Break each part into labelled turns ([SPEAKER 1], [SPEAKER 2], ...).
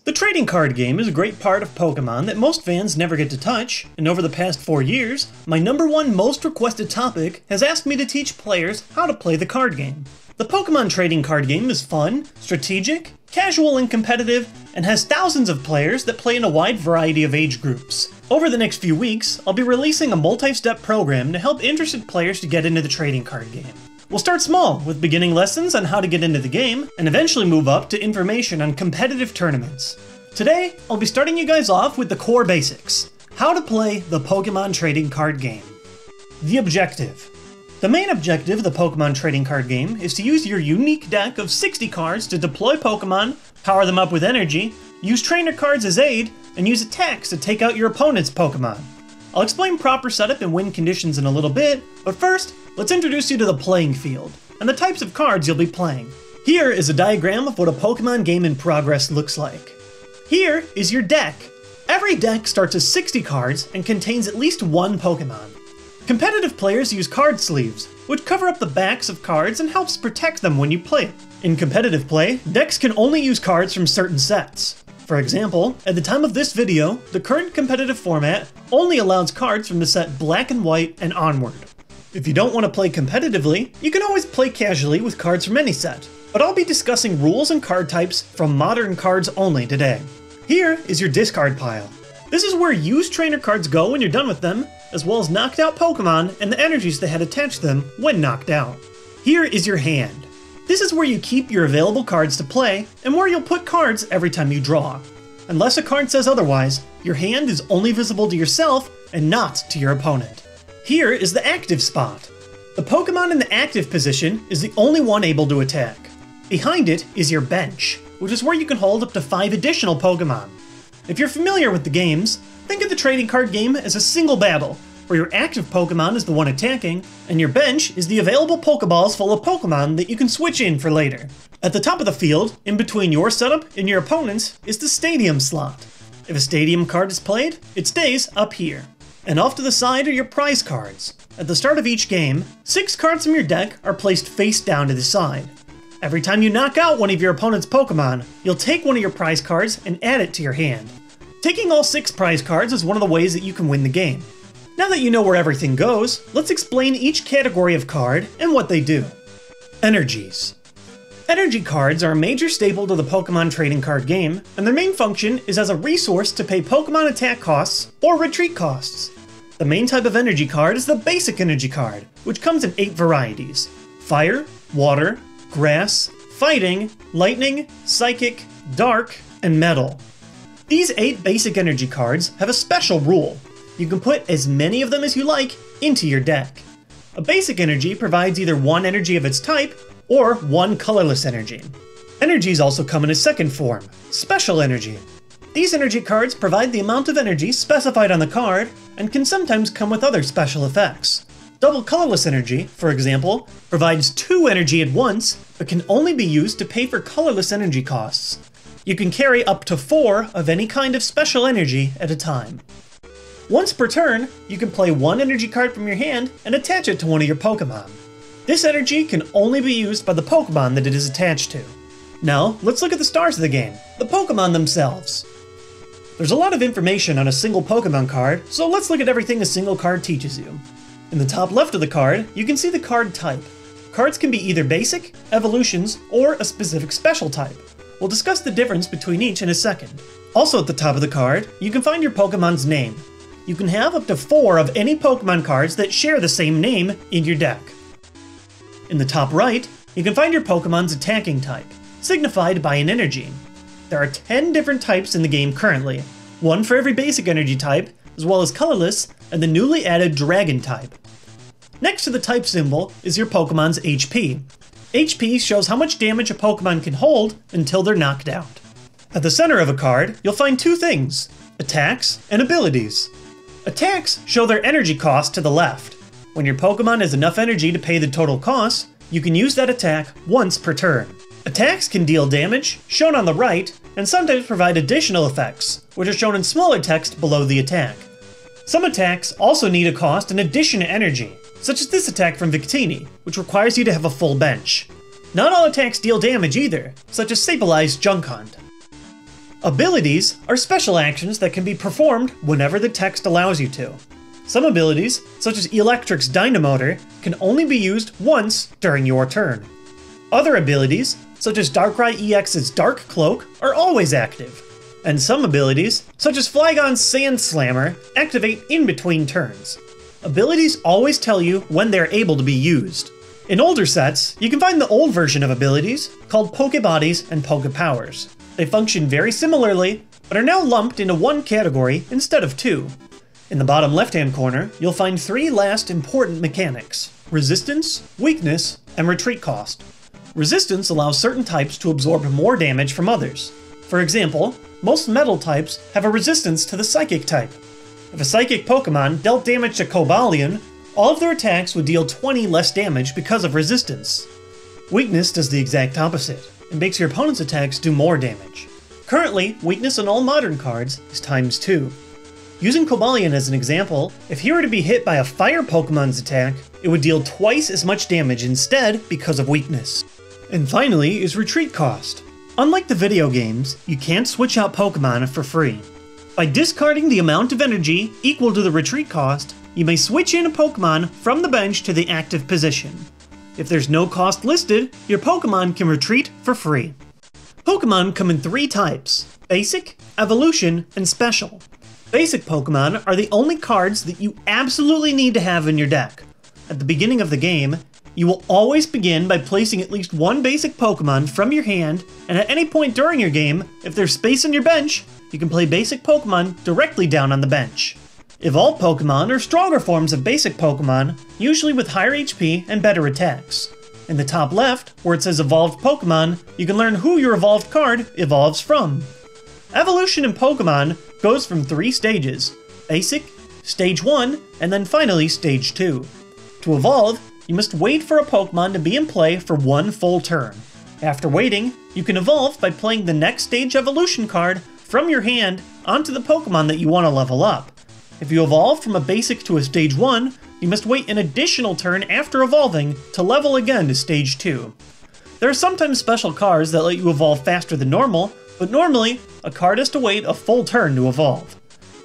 [SPEAKER 1] The trading card game is a great part of Pokemon that most fans never get to touch, and over the past 4 years, my #1 most requested topic has asked me to teach players how to play the card game. The Pokemon Trading Card Game is fun, strategic, casual and competitive, and has thousands of players that play in a wide variety of age groups. Over the next few weeks, I'll be releasing a multi-step program to help interested players to get into the trading card game. We'll start small, with beginning lessons on how to get into the game, and eventually move up to information on competitive tournaments. Today, I'll be starting you guys off with the core basics: how to play the Pokemon Trading Card Game. The objective. The main objective of the Pokemon Trading Card Game is to use your unique deck of 60 cards to deploy Pokemon, power them up with energy, use trainer cards as aid, and use attacks to take out your opponent's Pokemon. I'll explain proper setup and win conditions in a little bit, but first, let's introduce you to the playing field, and the types of cards you'll be playing. Here is a diagram of what a Pokemon game in progress looks like. Here is your deck. Every deck starts with 60 cards and contains at least one Pokemon. Competitive players use card sleeves, which cover up the backs of cards and helps protect them when you play it. In competitive play, decks can only use cards from certain sets. For example, at the time of this video, the current competitive format only allows cards from the set Black and White and onward. If you don't want to play competitively, you can always play casually with cards from any set, but I'll be discussing rules and card types from modern cards only today. Here is your discard pile. This is where used trainer cards go when you're done with them, as well as knocked out Pokemon and the energies that had attached to them when knocked out. Here is your hand. This is where you keep your available cards to play, and where you'll put cards every time you draw. Unless a card says otherwise, your hand is only visible to yourself and not to your opponent. Here is the active spot. The Pokemon in the active position is the only one able to attack. Behind it is your bench, which is where you can hold up to 5 additional Pokemon. If you're familiar with the games, think of the trading card game as a single battle, where your active Pokemon is the one attacking, and your bench is the available Pokeballs full of Pokemon that you can switch in for later. At the top of the field, in between your setup and your opponent's, is the stadium slot. If a stadium card is played, it stays up here. And off to the side are your prize cards. At the start of each game, 6 cards from your deck are placed face down to the side. Every time you knock out one of your opponent's Pokemon, you'll take one of your prize cards and add it to your hand. Taking all 6 prize cards is one of the ways that you can win the game. Now that you know where everything goes, let's explain each category of card and what they do. Energies. Energy cards are a major staple to the Pokemon Trading Card Game, and their main function is as a resource to pay Pokemon attack costs or retreat costs. The main type of energy card is the basic energy card, which comes in 8 varieties: Fire, Water, Grass, Fighting, Lightning, Psychic, Dark, and Metal. These 8 basic energy cards have a special rule. You can put as many of them as you like into your deck. A basic energy provides either one energy of its type, or one colorless energy. Energies also come in a second form, special energy. These energy cards provide the amount of energy specified on the card, and can sometimes come with other special effects. Double colorless energy, for example, provides 2 energy at once, but can only be used to pay for colorless energy costs. You can carry up to 4 of any kind of special energy at a time. Once per turn, you can play 1 energy card from your hand and attach it to one of your Pokemon. This energy can only be used by the Pokemon that it is attached to. Now, let's look at the stars of the game, the Pokemon themselves. There's a lot of information on a single Pokemon card, so let's look at everything a single card teaches you. In the top left of the card, you can see the card type. Cards can be either basic, evolutions, or a specific special type. We'll discuss the difference between each in a second. Also at the top of the card, you can find your Pokemon's name. You can have up to 4 of any Pokemon cards that share the same name in your deck. In the top right, you can find your Pokemon's attacking type, signified by an energy. There are 10 different types in the game currently, 1 for every basic energy type, as well as colorless, and the newly added Dragon type. Next to the type symbol is your Pokemon's HP. HP shows how much damage a Pokemon can hold until they're knocked out. At the center of a card, you'll find 2 things: attacks and abilities. Attacks show their energy cost to the left. When your Pokemon has enough energy to pay the total cost, you can use that attack once per turn. Attacks can deal damage, shown on the right, and sometimes provide additional effects, which are shown in smaller text below the attack. Some attacks also need a cost in addition to energy, such as this attack from Victini, which requires you to have a full bench. Not all attacks deal damage either, such as Sableyes Junk Hunt. Abilities are special actions that can be performed whenever the text allows you to. Some abilities, such as Electric's Dynamotor, can only be used once during your turn. Other abilities, such as Darkrai EX's Dark Cloak, are always active. And some abilities, such as Flygon's Sand Slammer, activate in between turns. Abilities always tell you when they're able to be used. In older sets, you can find the old version of abilities, called Pokebodies and Pokepowers. They function very similarly, but are now lumped into one category instead of two. In the bottom left-hand corner, you'll find three last important mechanics: Resistance, Weakness, and Retreat Cost. Resistance allows certain types to absorb more damage from others. For example, most metal types have a resistance to the Psychic type. If a Psychic Pokemon dealt damage to Cobalion, all of their attacks would deal 20 less damage because of resistance. Weakness does the exact opposite. It makes your opponent's attacks do more damage. Currently, weakness on all modern cards is ×2. Using Cobalion as an example, if he were to be hit by a fire Pokemon's attack, it would deal twice as much damage instead because of weakness. And finally is Retreat Cost. Unlike the video games, you can't switch out Pokemon for free. By discarding the amount of energy equal to the retreat cost, you may switch in a Pokemon from the bench to the active position. If there's no cost listed, your Pokemon can retreat for free. Pokemon come in three types: Basic, Evolution, and Special. Basic Pokemon are the only cards that you absolutely need to have in your deck. At the beginning of the game, you will always begin by placing at least one basic Pokemon from your hand, and at any point during your game, if there's space on your bench, you can play basic Pokemon directly down on the bench. Evolved Pokemon are stronger forms of basic Pokemon, usually with higher HP and better attacks. In the top left, where it says Evolved Pokemon, you can learn who your evolved card evolves from. Evolution in Pokemon goes from 3 stages: Basic, Stage 1, and then finally Stage 2. To evolve, you must wait for a Pokemon to be in play for one full turn. After waiting, you can evolve by playing the next stage evolution card from your hand onto the Pokemon that you want to level up. If you evolve from a Basic to a Stage 1, you must wait an additional turn after evolving to level again to Stage 2. There are sometimes special cards that let you evolve faster than normal, but normally, a card has to wait a full turn to evolve.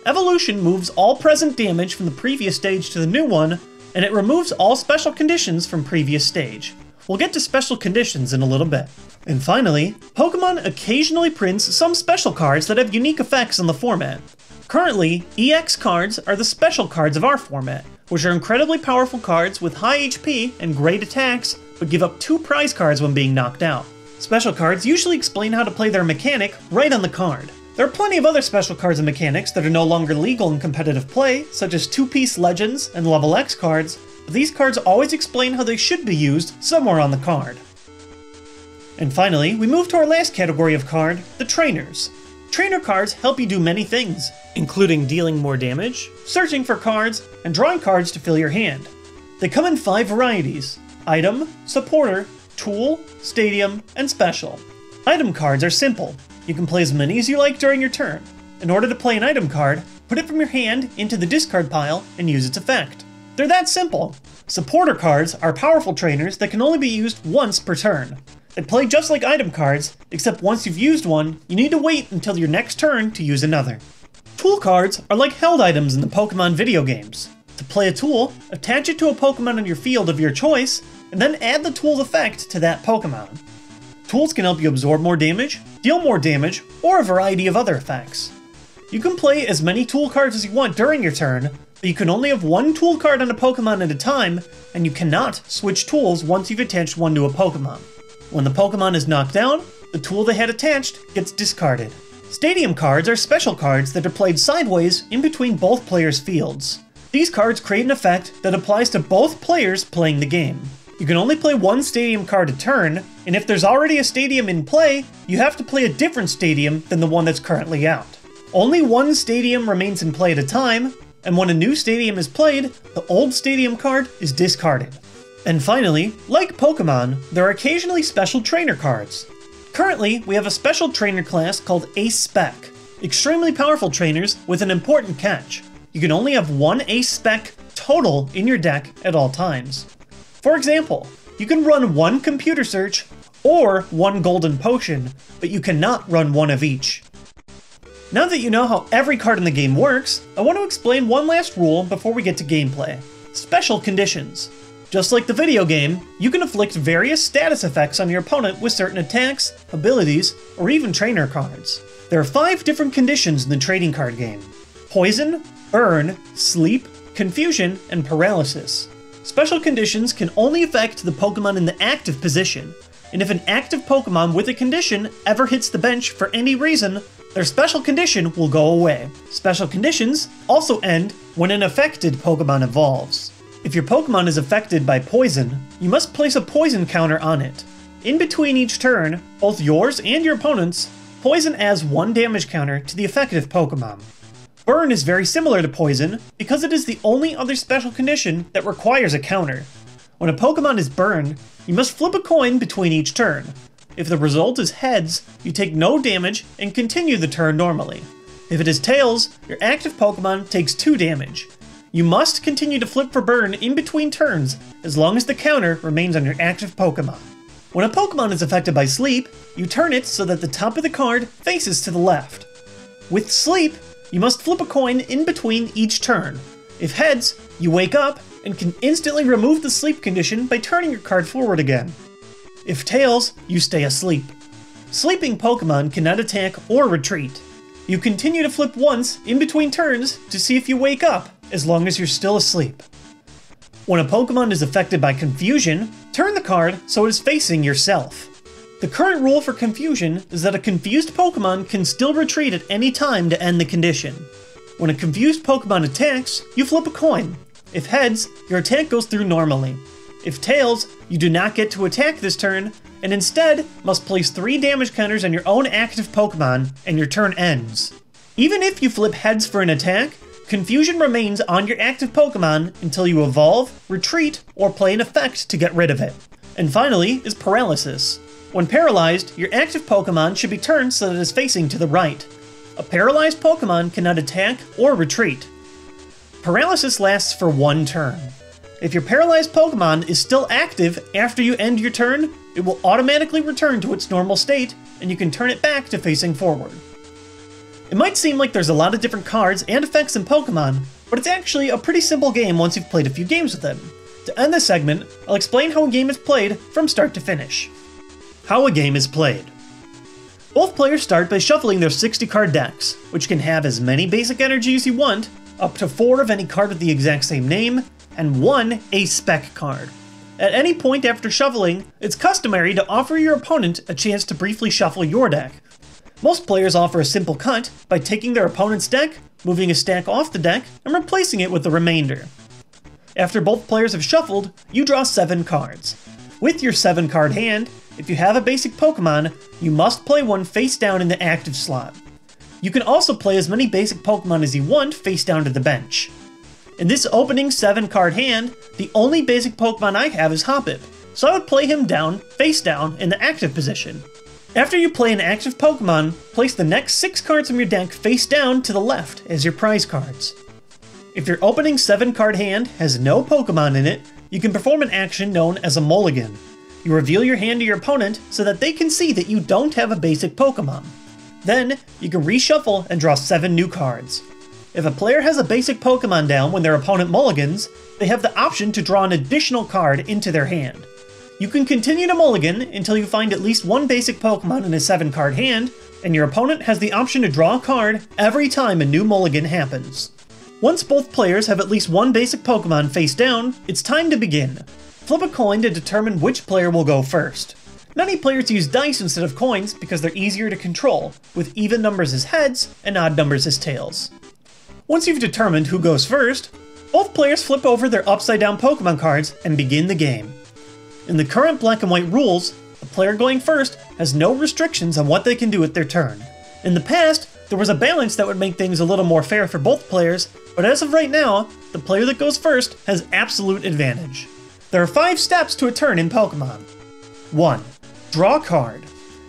[SPEAKER 1] Evolution moves all present damage from the previous stage to the new one, and it removes all special conditions from previous stage. We'll get to special conditions in a little bit. And finally, Pokemon occasionally prints some special cards that have unique effects on the format. Currently, EX cards are the special cards of our format, which are incredibly powerful cards with high HP and great attacks, but give up 2 prize cards when being knocked out. Special cards usually explain how to play their mechanic right on the card. There are plenty of other special cards and mechanics that are no longer legal in competitive play, such as 2-piece Legends and Level X cards, but these cards always explain how they should be used somewhere on the card. And finally, we move to our last category of card, the Trainers. Trainer cards help you do many things, including dealing more damage, searching for cards, and drawing cards to fill your hand. They come in 5 varieties: Item, Supporter, Tool, Stadium, and Special. Item cards are simple. You can play as many as you like during your turn. In order to play an item card, put it from your hand into the discard pile and use its effect. They're that simple. Supporter cards are powerful trainers that can only be used once per turn. They play just like item cards, except once you've used one, you need to wait until your next turn to use another. Tool cards are like held items in the Pokemon video games. To play a tool, attach it to a Pokemon on your field of your choice, and then add the tool's effect to that Pokemon. Tools can help you absorb more damage, deal more damage, or a variety of other effects. You can play as many tool cards as you want during your turn, but you can only have one tool card on a Pokemon at a time, and you cannot switch tools once you've attached one to a Pokemon. When the Pokemon is knocked down, the tool they had attached gets discarded. Stadium cards are special cards that are played sideways in between both players' fields. These cards create an effect that applies to both players playing the game. You can only play one Stadium card a turn, and if there's already a Stadium in play, you have to play a different Stadium than the one that's currently out. Only one Stadium remains in play at a time, and when a new Stadium is played, the old Stadium card is discarded. And finally, like Pokemon, there are occasionally special trainer cards. Currently, we have a special trainer class called Ace Spec. Extremely powerful trainers with an important catch. You can only have one Ace Spec total in your deck at all times. For example, you can run one Computer Search or one Golden Potion, but you cannot run one of each. Now that you know how every card in the game works, I want to explain one last rule before we get to gameplay. Special conditions. Just like the video game, you can inflict various status effects on your opponent with certain attacks, abilities, or even trainer cards. There are 5 different conditions in the trading card game: poison, burn, sleep, confusion, and paralysis. Special conditions can only affect the Pokemon in the active position, and if an active Pokemon with a condition ever hits the bench for any reason, their special condition will go away. Special conditions also end when an affected Pokemon evolves. If your Pokemon is affected by poison, you must place a poison counter on it. In between each turn, both yours and your opponent's, poison adds 1 damage counter to the effective Pokemon. Burn is very similar to poison because it is the only other special condition that requires a counter. When a Pokemon is burned, you must flip a coin between each turn. If the result is heads, you take no damage and continue the turn normally. If it is tails, your active Pokemon takes 2 damage. You must continue to flip for burn in between turns as long as the counter remains on your active Pokemon. When a Pokemon is affected by sleep, you turn it so that the top of the card faces to the left. With sleep, you must flip a coin in between each turn. If heads, you wake up and can instantly remove the sleep condition by turning your card forward again. If tails, you stay asleep. Sleeping Pokemon cannot attack or retreat. You continue to flip once in between turns to see if you wake up, as long as you're still asleep. When a Pokemon is affected by confusion, turn the card so it is facing yourself. The current rule for confusion is that a confused Pokemon can still retreat at any time to end the condition. When a confused Pokemon attacks, you flip a coin. If heads, your attack goes through normally. If tails, you do not get to attack this turn, and instead must place 3 damage counters on your own active Pokemon, and your turn ends. Even if you flip heads for an attack, confusion remains on your active Pokemon until you evolve, retreat, or play an effect to get rid of it. And finally is paralysis. When paralyzed, your active Pokemon should be turned so that it is facing to the right. A paralyzed Pokemon cannot attack or retreat. Paralysis lasts for 1 turn. If your paralyzed Pokemon is still active after you end your turn, it will automatically return to its normal state, and you can turn it back to facing forward. It might seem like there's a lot of different cards and effects in Pokemon, but it's actually a pretty simple game once you've played a few games with them. To end this segment, I'll explain how a game is played from start to finish. How a game is played. Both players start by shuffling their 60-card decks, which can have as many basic energy as you want, up to 4 of any card with the exact same name, and 1 ace-spec card. At any point after shuffling, it's customary to offer your opponent a chance to briefly shuffle your deck. Most players offer a simple cut by taking their opponent's deck, moving a stack off the deck, and replacing it with the remainder. After both players have shuffled, you draw 7 cards. With your 7-card hand, if you have a basic Pokemon, you must play one face down in the active slot. You can also play as many basic Pokemon as you want face down to the bench. In this opening 7-card hand, the only basic Pokemon I have is Hoppip, so I would play him down, face down, in the active position. After you play an active Pokemon, place the next 6 cards from your deck face down to the left as your prize cards. If your opening 7-card hand has no Pokemon in it, you can perform an action known as a mulligan. You reveal your hand to your opponent so that they can see that you don't have a basic Pokemon. Then, you can reshuffle and draw 7 new cards. If a player has a basic Pokemon down when their opponent mulligans, they have the option to draw an additional card into their hand. You can continue to mulligan until you find at least 1 basic Pokemon in a 7-card hand, and your opponent has the option to draw a card every time a new mulligan happens. Once both players have at least 1 basic Pokemon face down, it's time to begin. Flip a coin to determine which player will go first. Many players use dice instead of coins because they're easier to control, with even numbers as heads and odd numbers as tails. Once you've determined who goes first, both players flip over their upside-down Pokemon cards and begin the game. In the current black and white rules, the player going first has no restrictions on what they can do with their turn. In the past, there was a balance that would make things a little more fair for both players, but as of right now, the player that goes first has absolute advantage. There are 5 steps to a turn in Pokemon. 1. Draw a card.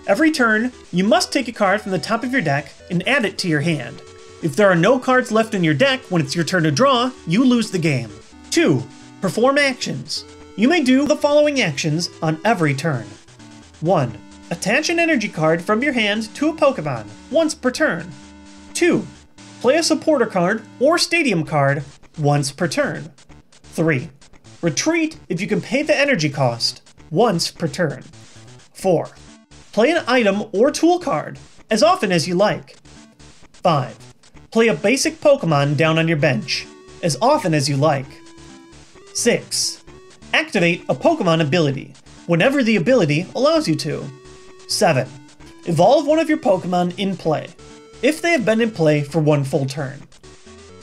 [SPEAKER 1] Every turn, you must take a card from the top of your deck and add it to your hand. If there are no cards left in your deck when it's your turn to draw, you lose the game. 2. Perform actions. You may do the following actions on every turn. 1. Attach an energy card from your hand to a Pokemon, once per turn. 2. Play a supporter card or stadium card once per turn. 3. Retreat if you can pay the energy cost once per turn. 4. Play an item or tool card as often as you like. 5. Play a basic Pokemon down on your bench as often as you like. 6. Activate a Pokemon ability whenever the ability allows you to. 7. Evolve one of your Pokemon in play, if they have been in play for one full turn.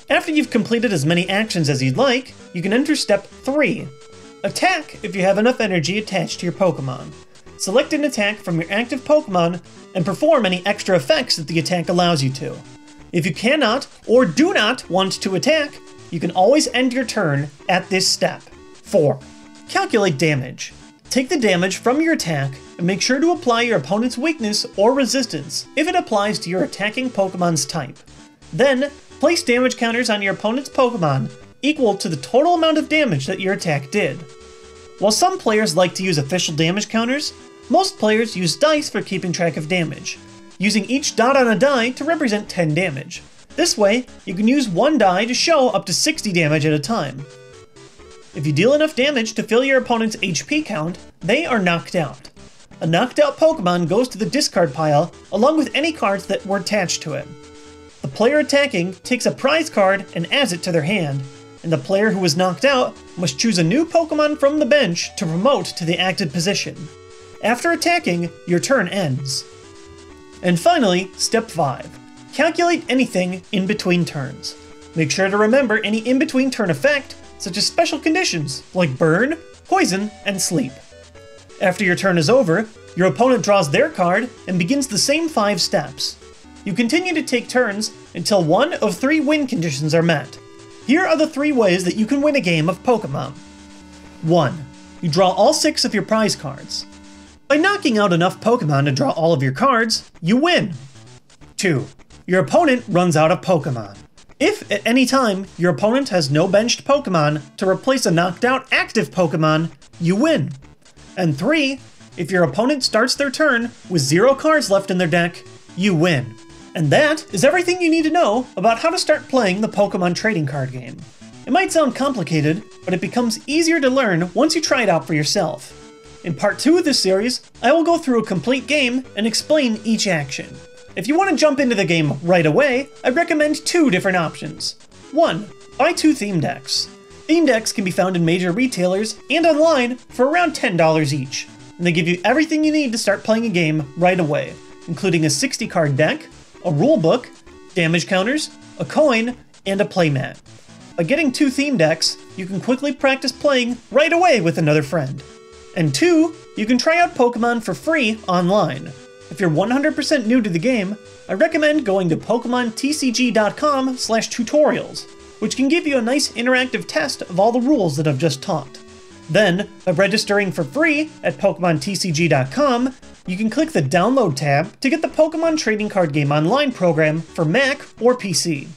[SPEAKER 1] After you've completed as many actions as you'd like, you can enter step 3. Attack if you have enough energy attached to your Pokemon. Select an attack from your active Pokemon and perform any extra effects that the attack allows you to. If you cannot or do not want to attack, you can always end your turn at this step. 4. Calculate damage. Take the damage from your attack and make sure to apply your opponent's weakness or resistance if it applies to your attacking Pokemon's type. Then, place damage counters on your opponent's Pokemon equal to the total amount of damage that your attack did. While some players like to use official damage counters, most players use dice for keeping track of damage, using each dot on a die to represent 10 damage. This way, you can use one die to show up to 60 damage at a time. If you deal enough damage to fill your opponent's HP count, they are knocked out. A knocked out Pokemon goes to the discard pile along with any cards that were attached to it. The player attacking takes a prize card and adds it to their hand, and the player who was knocked out must choose a new Pokemon from the bench to promote to the active position. After attacking, your turn ends. And finally, step 5. Calculate anything in between turns. Make sure to remember any in-between turn effect, such as special conditions like burn, poison, and sleep. After your turn is over, your opponent draws their card and begins the same 5 steps. You continue to take turns until one of 3 win conditions are met. Here are the 3 ways that you can win a game of Pokemon. 1. You draw all 6 of your prize cards. By knocking out enough Pokemon to draw all of your cards, you win. 2. Your opponent runs out of Pokemon. If at any time your opponent has no benched Pokemon to replace a knocked out active Pokemon, you win. And 3. If your opponent starts their turn with 0 cards left in their deck, you win. And that is everything you need to know about how to start playing the Pokemon Trading Card Game. It might sound complicated, but it becomes easier to learn once you try it out for yourself. In part 2 of this series, I will go through a complete game and explain each action. If you want to jump into the game right away, I recommend 2 different options. 1. Buy 2 theme decks. Theme decks can be found in major retailers and online for around $10 each, and they give you everything you need to start playing a game right away, including a 60 card deck, a rulebook, damage counters, a coin, and a playmat. By getting 2 theme decks, you can quickly practice playing right away with another friend. And 2, you can try out Pokemon for free online. If you're 100% new to the game, I recommend going to PokemonTCG.com/tutorials, which can give you a nice interactive test of all the rules that I've just taught. Then, by registering for free at PokemonTCG.com, you can click the Download tab to get the Pokemon Trading Card Game Online program for Mac or PC.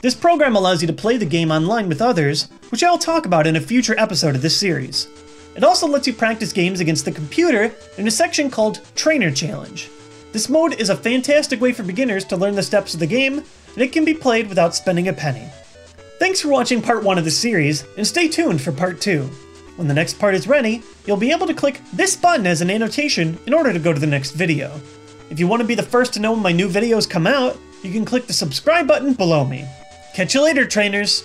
[SPEAKER 1] This program allows you to play the game online with others, which I'll talk about in a future episode of this series. It also lets you practice games against the computer in a section called Trainer Challenge. This mode is a fantastic way for beginners to learn the steps of the game, and it can be played without spending a penny. Thanks for watching part 1 of this series, and stay tuned for part 2. When the next part is ready, you'll be able to click this button as an annotation in order to go to the next video. If you want to be the first to know when my new videos come out, you can click the subscribe button below me. Catch you later, trainers!